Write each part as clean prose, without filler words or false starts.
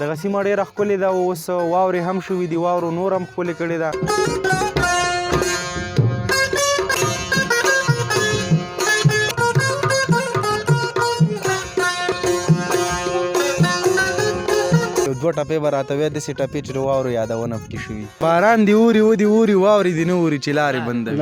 دغه سیمه ډېره ښکلې ده، اوس واورې هم شوي دي، واورو نور هم ښکلې کړې ده. دوه ټپې به راته وایي داسې ټپې چې د واورو یادونه پکې شوي. باران دې اوري ودې اوري واورې دې نه اوري چې لارې بندوي.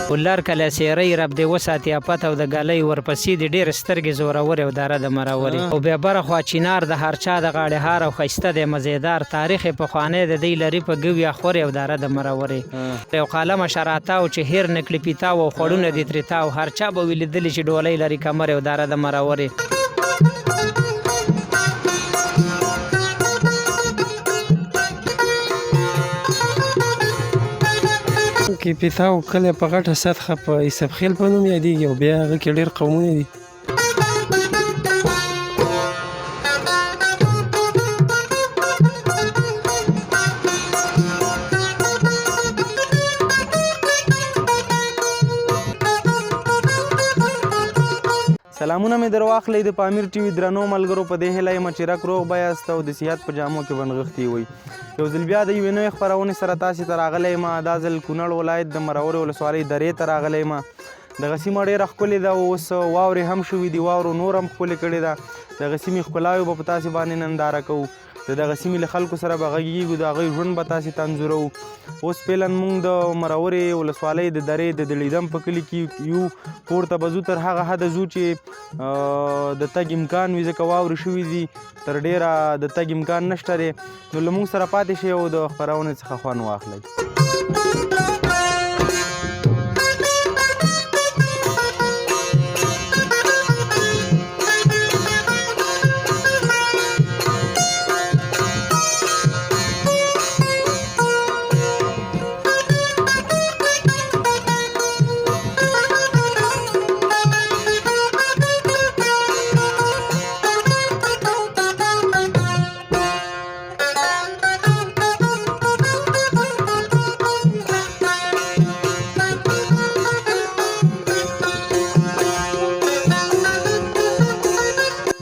ولر کله سیری رب دې وساتي افت او د ګلۍ ورپسې دې ډېرې سترګې زورورې او داره د مرورې او بیا بره خوا چینار د هر چا د غاړې هار او ښایسته دی مزېدار تاریخ یې پخوانی د دی لري په ګویا خورې او داره د مرورې یو قلمه شراته او چې هیر نه کړي پیتاو او خوړونه دې ترې تاو هر چا به وي لیدلي چې ډولۍ لري کمرې او داره د مرورې. کې پیتاو کله په غټه سطحه په یوسف خیل په نوم یادېږي او بیا هغه کې ډېر قومونه دي. سلامونه مې در واخلئ د پامیر ټي وي درنو ملګرو، په دې هیله یم چې رک روغ به یاست او د صحت په جامو کې به نغښتي وئ. یو ځل بیا د یوې نوې خپرونې سره تاسې ته راغلی یم. دا ځل کونړ ولایت د مرورې ولسوالۍ درې ته راغلی یم. دغه سیمه ډېره ښکلې ده، اوس واورې هم شوي دي، واورو نور هم ښکلې کړې ده. دغه سیمې ښکلاوې به په تاسې باندې ننداره کوو، د دغه سیمې له خلکو سره به غږېږو، د هغوی ژوند به تاسې ته انځوروو. اوس فعلا موږ د مرورې ولسوالۍ د درې د دلیدم په کلي کې یو. پورته به ځو تر هغه حده ځو چې د تګ امکان وي، ځکه واورې شوي دي، تر ډېره د تګ امکان نشته دی. نو له موږ سره پاتې شئ او د خپرونې څخه خوند واخلئ.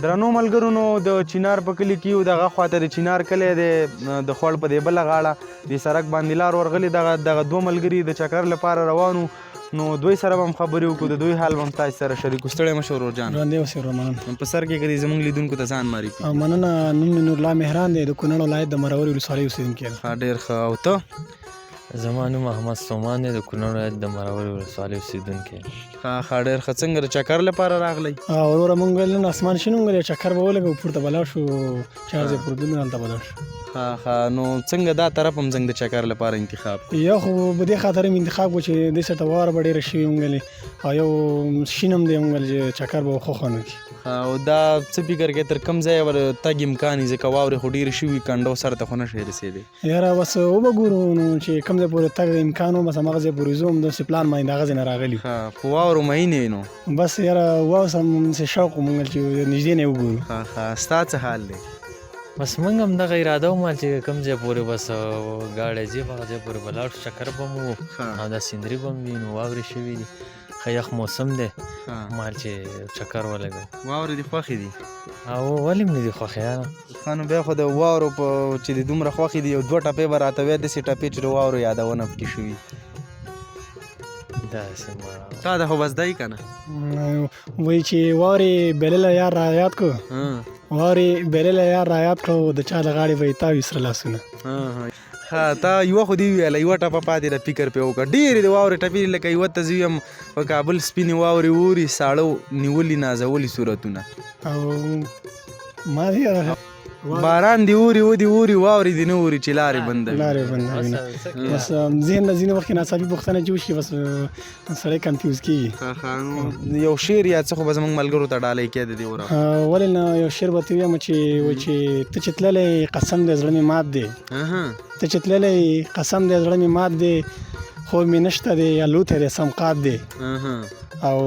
درنو ملګرو، نو د چینار په کلي کې یو، دغه خواته د چینار کلی دی، د خوړ په دې بله غاړه د سړک باندې لار ورغلې. دغه دوه ملګري د چکر لپاره روان وو، نو دوی سره به هم خبرې وکړو، د دوی حال به هم تاسې سره شریکو. ستړی مه شو ورور جان. ژوندی اوسې ورور مننه. په سر کې که دې زموږ لیدونکو ته ځان معرفي. مننه، نوم مې نورالله مهران دی، د کونړ ولایت د مرورې ولسوالۍ اوسېدونکی یم. ډېر ښه. او ته؟ زما نوم احمد سومان دی، د کونړ ولایت د مرورې ولسوالۍ اوسېدونکی یم. ښه ډېر ښه. څنګه د چکر لپاره راغلی؟ وروره موږ ویل نن اسمان شین وګورې چکر به ولګو، پورته به لاړ شو، چار ځای پورته نو هلته به لاړ شو. نو څنګه دا طرف هم زنګ د چکر لپاره انتخاب؟ یو خو په دې خاطر مې انتخاب وکړو چې دې سره ته واوره به ډېره شوې موږ ویلې، او یو شین هم دی موږ ویل چې چکر به ښه خوند وکړي. او دا څه فکر کوې تر کوم ځایه به تګ امکان وي، ځکه واورې خو ډېرې شوي، کنډو سر ته خو نه شئ رسېدی؟ یاره بس وبه ګورو نو چې کوم ځای پورې تګ امکان و، بس هماغه ځای پورې ځو، همداسې پلان باندې هغه ځای نه راغلي. په واورو میینې نو بس یاره واوس همداسې شوق وو موږ چې نږدې نه یې وګورو. ستا څه حال دی؟ بس موږ هم دغه اراده ومال چې کوم ځای پورې بس ګاډی ځي، هغه ځای پورې به لاړ شو، چکر به مو او دا سیندري به وي، نو واورې شوي دي، ښه یخ موسم دی، مال چې چکر ولګو. واورې دې خوښې دي؟ او ولې مې دي خوښې یاره؟ نو بیا خو د واورو په چې د دومره خوښې دي، یو دوه ټپې به راته وایي داسې ټپې چې د واورو یادونه پکې شوي. داسې تا ده خو بس دی که نه؟ وایي چې واورې بلله یار را یاد کړو، واورې بلله یار را یاد کړو، د چا د غاړې به یې تاوي سره لاسونه. تا یوه خو دې وویله، یوه ټپه پاتې ده، فکر پرې وکړه. ډېرې د واورې ټپې دي، لکه یوه ته زه ویم په کابل سپینې واورې اوري، ساړه نیولي نازولي صورتونه. او ما دې باران دې اوري ودې اوري واورې دې نه اوري چې لارې بندوي. لارې بندوي نه، بس ذهن نه ځینې وخت کې ناڅاپي پوښتنه چې وشي، بس سړی کنفیوز کېږي. یو شعر یا څه خو به زموږ ملګرو ته ډالۍ کړې د دې ورا. ولې نه، یو شعر به ته ویم چې ته چې تللی قسم دې زړه مې مات دی، ته چې تللی قسم دې زړه مې مات دی، خوب مې نشته دی الوتی دی سمقات دی، او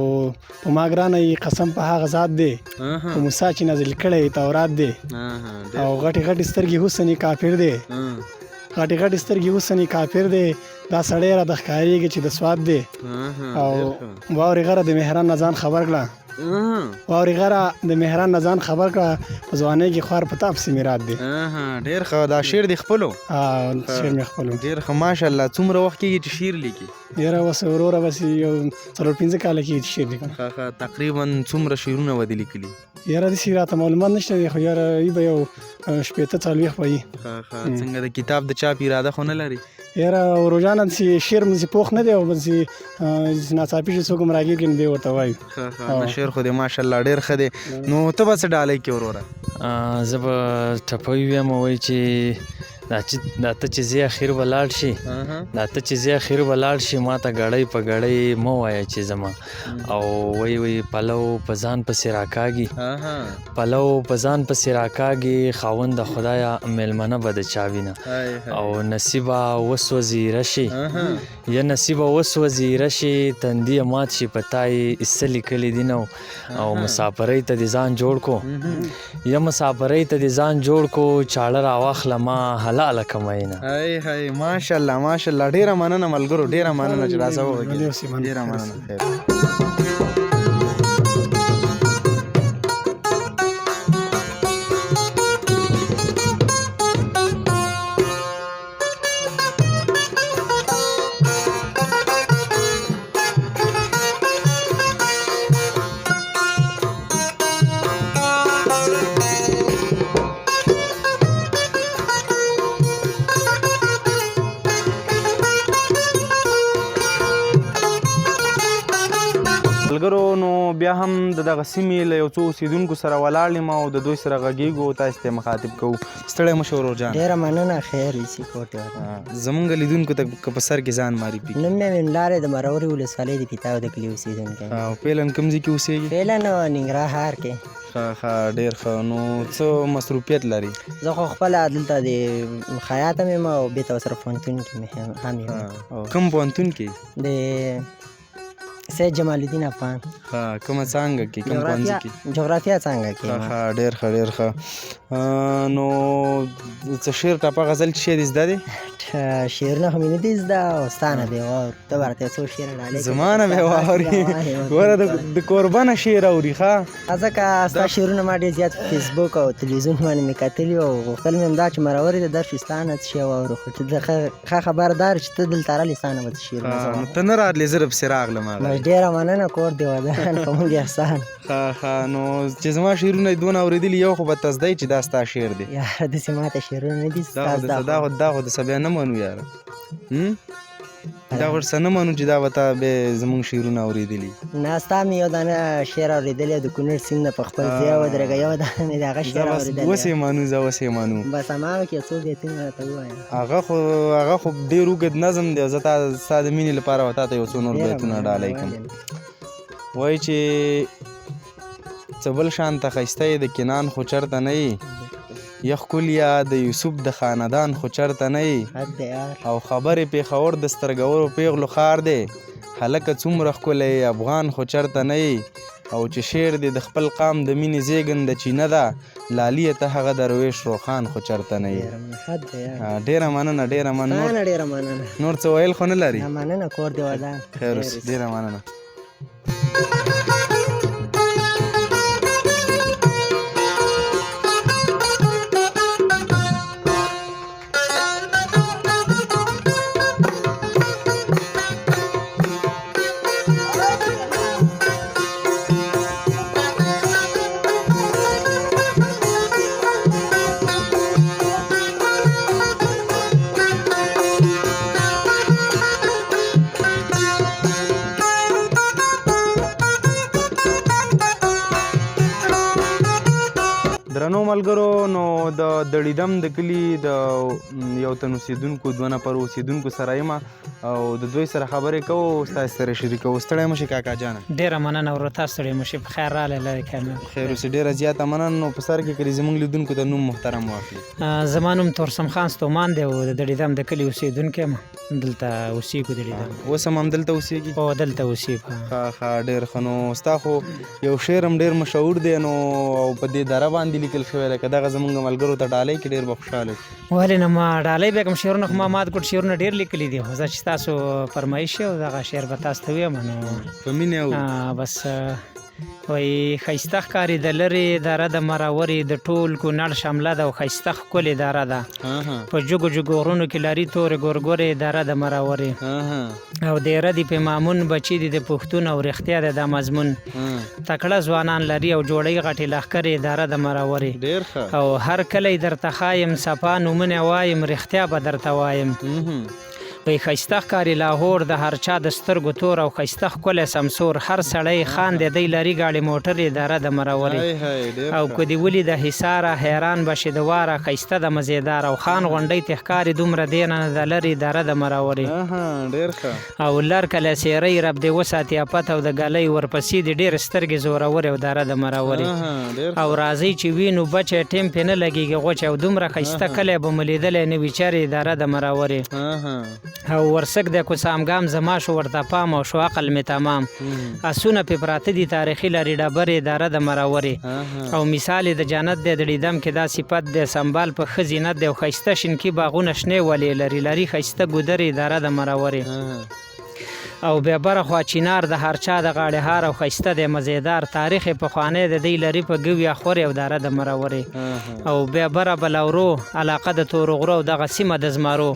په ما ګرانه قسم په هغه ذات دی، په موسی چې نازل کړی تورات دی، او غټې غټې سترګې حسن کافر دی، غټې غټې سترګې حسن کافر دی، دا سړی را د ښکارېږي چې د سوات دی او واورې غره د مهران نه ځان خبر کړه واورې غره د مهران نه ځان خبر کړه په ځوانۍ کې خوار په تا پسې میرات دی ډېر ښه دا شعر دې خپلو شعر مې خپل ډېر ښه ماشاءالله څومره وخت کېږي چې شعر لیکي یاره اوس وروره بس یو 4-5 کاله کېږي چې شعر لیکم ښه تقریبا څومره شعرونه به دې لیکلي یاره داسې راته معلومات نشته دی خو یاره ای به یو 15-40 به وي څنګه د کتاب د چاپ اراده خو نه لري یاره روزانه داسې شعر مې پوخ نه دی او داسې ناڅاپي چې څوک هم راګیر کړي نو دی ورته وایو شعر خو دې ماشاءالله ډېر ښه دی نو ته به څه ډالۍ کې وروره زه به ټپوي ویم وایي چې دا ته چې ځې اخر به لاړ شي ما ته ګړۍ په ګړۍ مه وایه چې زما او وایي پلو په ځان پسې راکاږي خاوند د خدایه میلمنه به د چا وینه او نصیبه وسوځي رشي تندی مات شي په تا یې ایسه لیکلي دي نو او مسافرۍ ته دې ځان جوړ کو چاړه راواخله ما حلاله کماینه ماشاءالله ډیره مننه ملګرو ډیره مننه چې راځه وګورئ ډیره مننه ملګرو نو بیا هم د دغه سیمې له یو څو اوسېدونکو سره ولاړ یم او د دوی سره غږیږو تاسو ته مخاطب کوو ستړی مه شو ورور جان ډېره مننه خیر ایسي کوټې زمونږ لیدونکو ته که په سر کې ځان معرفي کړي نوم مې امینلارې د مرورې ولسوالۍ د پیتاو د کلي اوسېدونکی او پیلن کوم ځای کې اوسېږي پیلن ننګرهار کې ښه ډېر ښه نو څه مصروفیت لري زه خو خپله دلته د خیاطه مې یم او بېرته ورسره پوهنتون کې هم یم کوم پوهنتون کې د سید جمال الدین افغان کومه څانګه کې کوم پوهنځي کې جغرافیه څانګه کې ډېر ښه نو څه شعر ټپه غزل چې شی دې زده دی شعرونه خو مې نه دي زده او ستا نه دې واورو ته به راته یو څو شعره ډالۍ زما نه به واوري ګوره د قربانه شعر اوري ښه ځکه ستا شعرونه ما ډېر زیات په فیسبوک او تلویزیون باندې مې کتلي او غوښتل مې هم دا چې مرورې ته درشي ستا نه څه شی واورو خو ته ښه خبردار چې ته دلته راغلې ستا نه به څه شعرونه زه نو ته نه راتلې زه پسې راغلم ډېره مننه کور دې ودان په موږ احسان ښه نو چې زما شعرونه یې دونه اورېدلي یو خو به تصدی چې دا ستا شعر دی یاره داسې ماته شعرونه نه دي دا خو دسه بیا نه منو یاره دا ورسره نه منو چې دا به تا بیا زمونږ شعرونه اورېدلي نه ستا مې یو دانه شعر اورېدلی او د کونړ سیند نه په خپل ځای ودرېږه یو دانه مې د هغه شعر اورېدلی اوس یې مانو بس هماغه کې یو څو بیتونه راته ووایه هغه خو ډېر اوږد نظم دی زه ستا د مینې لپاره به تا ته یو څو نور بیتونه ډالۍ کړم وایي چې څه بل شانته ښایسته یې د کنان خو چېرته نه یې یخ کلیا د یوسف د خاندان خو چېرته نه یې او خبرې پېښور د سترګورو پېغلو ښار دی هلکه څومره ښکلی افغان خو چېرته نه یې او چې شعر دی د خپل قام د مینې زیږنده چینه ده لالیه ته هغه درویش روخان خو چېرته نه یې ډېره مننه نور څه ویل خو نه لري مننه کور دې ودان خیر اوسې ډېره مننه درنو ملګرو نو د دړیدم د کلي د یو تن اوسېدونکو دوه نفر اوسېدونکو سره یم او د دوی سره خبرې کوو ستاسو سره شریکوو ستړی مه شي کاکا جانه ډېره مننه ورور تاسو ستړی مه شئ په خیر راغلی لرې کامل خیر اوسې ډېره زیاته مننه نو په سر کې کړي زموږ لیدونکو ته نوم محترم واخلي زما نوم تورسم خان ستومان دی او د دړیدم د کلي اوسېدونکی یم دلته اوسېږو دړیدم اوس هم همدلته اوسېږي او دلته اوسېږو ښه ډېر ښه نو ستا خو یو شعر هم ډېر مشهور دی نو او په دې دره باندې لیکل شوی شوی لکه دغه زمونږ ملګرو ته ډالۍ کې ډېر به خوشحاله ولې نه ما ډالۍ بیا کوم شعرونه خو ما مات ګوټ شعرونه ډېر لیکلي دي خو زه چې تاسو فرمایش او دغه شعر به تاسو ته وایم نو په مینې او بس وایي ښایسته ښکاري د لرې دره د مرورې د ټول کونړ شمله ده او ښایسته ښکلې دره ده په جګو جګو غرونو کې لري تورې ګورګورې دره د مرورې او ډېره دي په مامون بچي دي د پښتون او رښتیا دی دا مضمون تکړه ځوانان لري او جوړوي غټې لښکرې دره د مرورې ډېر ښه او هر کلی درته ښایم صفا نومونه وایم رښتیا به درته وایم وایي ښایسته ښکاري لاهور د هر چا د سترګو تور او ښایسته ښکلی سمسور هر سړی خان دی دی لري ګاډي موټرې دره د مرورې او که دې ولي د حصاره حیران به شي د واره ښایسته د مزېدار او خان غونډۍ ته ښکاري دومره دی نه د لرې دره د مرورې ډېر ښه او لر کله سیرۍ رب دې وساتي افت او د ګلۍ ورپسې دې ډېرې سترګې زورورې او دره د مرورې او راځئ چې وینو بچی ټیم پې نه لګېږي غوچ او دومره ښایسته کلی به مو لیدلی نه وي چرې دره د مرورې او ورسک د کوسامګام زما شو ورته پام او شو عقل می تمام اسونه پې پراته دي تاریخي لري ډبرې دره د مرورې او مثال د جنت دی د لیدم کې دا صفت دی سنبال په ښه زینت دی او ښایسته شینکي باغونه شنې ولې لري لري ښایسته ګودرې دره د مرورې او بیا بره خوا چینار د هر چا د غاړې هار او ښایسته دی مزېدار تاریخ یې پخوانی د دی لري په ګویا خورې او دره د مرورې او بیا بره بلورو علاقه د تورو غرو او دغه سیمه د زمرو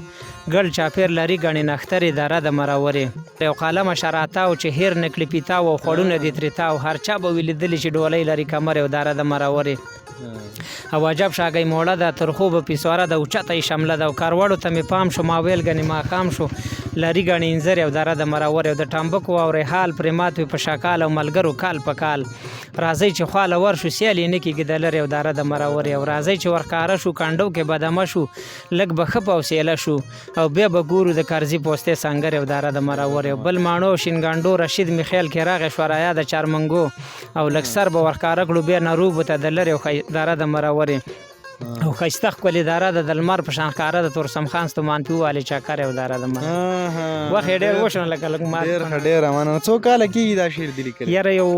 ګل چاپیر لري ګڼې نښترې دره د مرورې یو قلمه شراتاو چې هیر نه کړي پیتاو او خوړونه دې ترې تاو هر چا به وي لیدلي چې ډولۍ لري کمر او دره د مرورې او عجب شاګۍ موړه ده تر خوبه پیسواره ده اوچته یې شمله ده او کاروړو ته مې پام شو ماویل ګنې ماښام شو لري ګڼې انځرې او دره د مرورې او د ټامبکو او ریحال پرې مات وي په شکال او ملګرو کال په کال راځئ چې خواله ورشو سیالې نه کېږي د لرې او دره د مرورې او راځئ چې ورښکاره شو کانډو کې بدمه شو لږ به ښه پوسیله شو او بیا به ګورو د کرزي پوستې سنګرې او دره د مرورې او بل ماڼو شینګانډو رشید مې خیال کې راغی شورایا د چارمنګو او لږ سر به ورښکاره کړو بیا نروبو ته د لرې او دره د مرورې او ښایسته ښکلې دره ده د لمر په شان ښکاره د تورسم خان ستومان پیوالې چاکرې او دره د مرورې وخت یې ډېر وشو لکه لږ مات ډېر ښه ډېره مننه څو کاله کېږي دا شعر دې لیکلی یاره یو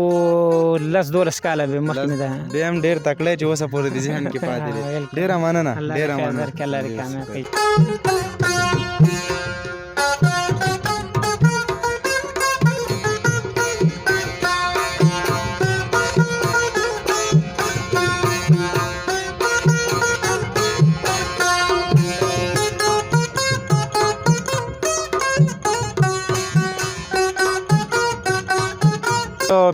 10-12 کاله به مخکې مې ده بیا هم ډېر تکړی چې اوسه پورې د ذهن کې پاتې دی ډېره مننه ډېره مننه الله دې کامیاب کړي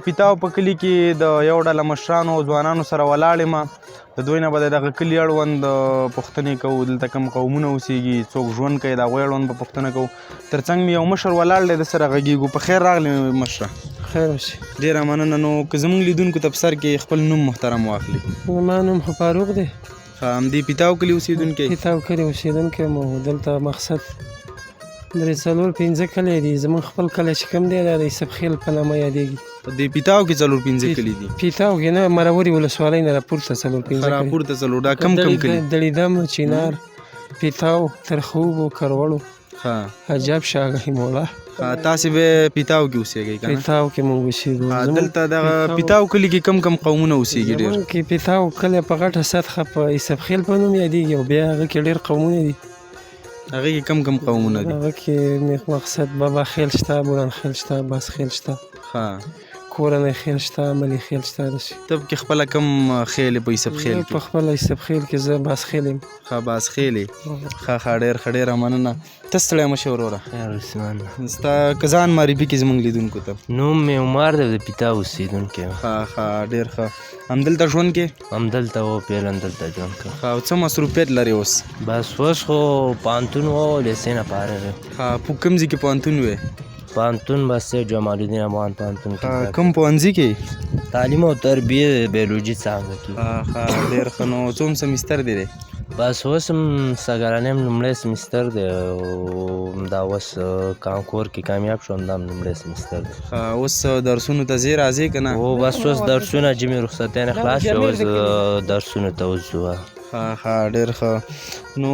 پیتاو په کلي کې د یو ډله مشرانو او ځوانانو سره ولاړ یم د دوی نه به د دغه کلي اړوند پوښتنې کوو دلته کوم قومونه اوسېږي څوک ژوند کوي د هغوی اړوند به پوښتنه کوو تر څنګ مې یو مشر ولاړ دی د سره غږېږو په خیر راغلی مشره خیر اوسې ډېره مننه نو که زموږ لیدونکو ته په سر کې خپل نوم محترم واخلي زما نوم خو فاروق دی همدې پیتاو کلي اوسېدونکی پیتاو کلي اوسېدونکی مو دلته مقصد 3-4-5 کلی دي زموږ خپل کلی چې کوم دی دا د یوسف خیل په نامه یادېږي په دې پیتاو کې 4-5 کلي دي پیتاو کې نه مرورې ولسوالۍ نه راپورته 4-5 راپورته څلور دا کم کلي دلیدم چینار پیتاو ترخوب و کروړو عجب شاګۍ مولا تاسې به پیتاو کې اوسېږئ که نه پیتاو کې موږ اوسېږو دلته دغه پیتاو کلي کې کم قومونه اوسېږي ډېر زموږ کې پیتاو کلی په غټه سطحه په یوسف خیل په نوم یادېږي او بیا هغه کې ډېر قومونه دي هغې کې کم قومونه دي هغه کې مقصد بابا خیل شته بوران خیل شته باس خیل شته کورنۍ خیل شته عملي خیل شته داسې ته پکې خپله کم خیل یې په یوسف خیل کې په خپله یوسف خیل کې زه باس خیل یم ښه باس خیل یې ښه ډېره مننه ته ستړی مه شې وروره خیر عثمان ستا که ځان معرفي کړي زموږ لیدونکو ته نوم مې عمر دی د پیتا اوسېدونکی یم ښه ډېر ښه همدلته ژوند کې همدلته و پیل همدلته ژوند کوم ښه او څه مصروفیت لرې اوس بس اوس خو پوهنتون و لیسې نه فارغ یم ښه په کوم ځای کې پوهنتون وې پوهنتون بس جمال الدین افغان پوهنتون کې کوم پوهنځي کې تعلیم او تربیه بیولوژي څانګه کې ښه ډېر ښه نو څوم سمیستر دی بس اوس هم سږکالنۍ هم لومړی سمیستر دی او دا اوس کانکور کې کامیاب شوم دا هم لومړی سمیستر دی اوس درسونو ته ځې راځې که نه او بس اوس درسونه جمعې رخصتیانې خلاص شوې اوس درسونو ته اوس ځو ښه ډېر ښه نو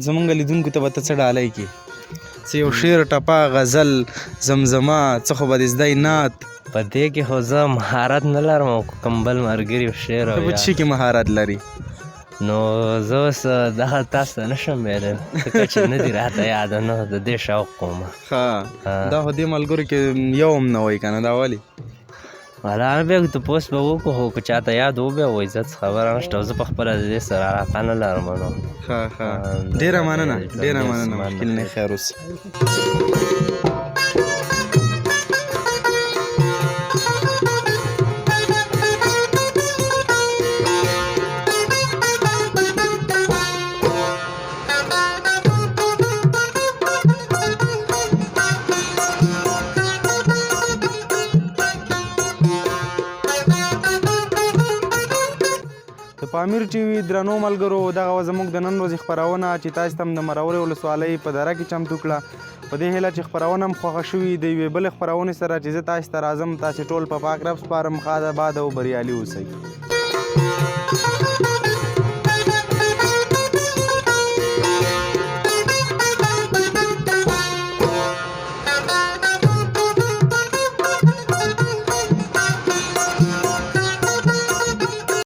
زموږ لیدونکو ته به ته څه ډالۍ کړې څه یو شعر ټپه غزل زمزمه څه خو به دې زده نعت په دې کې خو زه مهارت نه لرم او کوم بل ملګري شعر ته په څه کې مهارت لري نو زه اوس دغه تاسو ته نشم ویلی ځکه چې نه دي راته یاده نه د دې شوق کوم ښه دا خو دې ملګرو کې یو هم نه وایي که نه دا ولې والا بیا تپوس به وکړو خو که چاته یاد وبیا وایي زه څه خبره نشته او زه پخپله د دې سره علاقه نه لرم نو ښه ډېره مننه مشکل نه خیر اوسي د پامیر ټي وي درنو ملګرو دغه وه زموږ د نن ورځې خپرونه چې تاسو ته هم د مرورې ولسوالۍ په دره کې چمتو کړه په دې هیله چې خپرونه هم خوښه شوي د یوې بلې خپرونې سره چې زه تاسو ته راځم تاسې ټول په پاک رب سپارم ښاد آباد او بریالي اوسئ